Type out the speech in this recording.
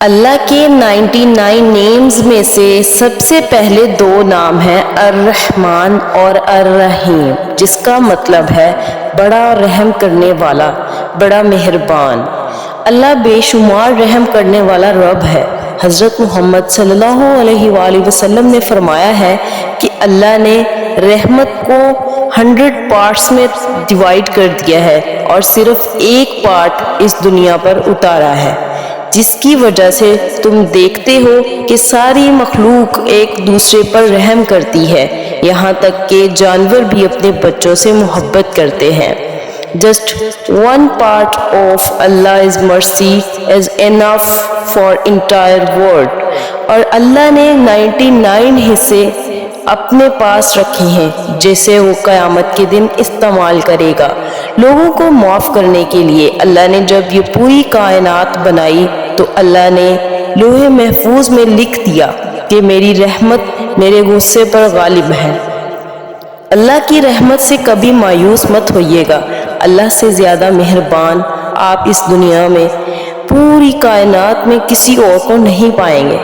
اللہ کے 99 نیمز میں سے سب سے پہلے 2 نام ہیں الرحمن اور الرحیم، جس کا مطلب ہے بڑا رحم کرنے والا، بڑا مہربان۔ اللہ بے شمار رحم کرنے والا رب ہے۔ حضرت محمد صلی اللہ علیہ وآلہ وسلم نے فرمایا ہے کہ اللہ نے رحمت کو 100 پارٹس میں ڈیوائیڈ کر دیا ہے اور صرف ایک پارٹ اس دنیا پر اتارا ہے، جس کی وجہ سے تم دیکھتے ہو کہ ساری مخلوق ایک دوسرے پر رحم کرتی ہے، یہاں تک کہ جانور بھی اپنے بچوں سے محبت کرتے ہیں۔ Just one part of Allah's mercy is enough for entire world۔ اور اللہ نے 99 حصے اپنے پاس رکھے ہیں جسے وہ قیامت کے دن استعمال کرے گا لوگوں کو معاف کرنے کے لیے۔ اللہ نے جب یہ پوری کائنات بنائی تو اللہ نے لوح محفوظ میں لکھ دیا کہ میری رحمت میرے غصے پر غالب ہے۔ اللہ کی رحمت سے کبھی مایوس مت ہوئیے گا، اللہ سے زیادہ مہربان آپ اس دنیا میں پوری کائنات میں کسی اور کو نہیں پائیں گے۔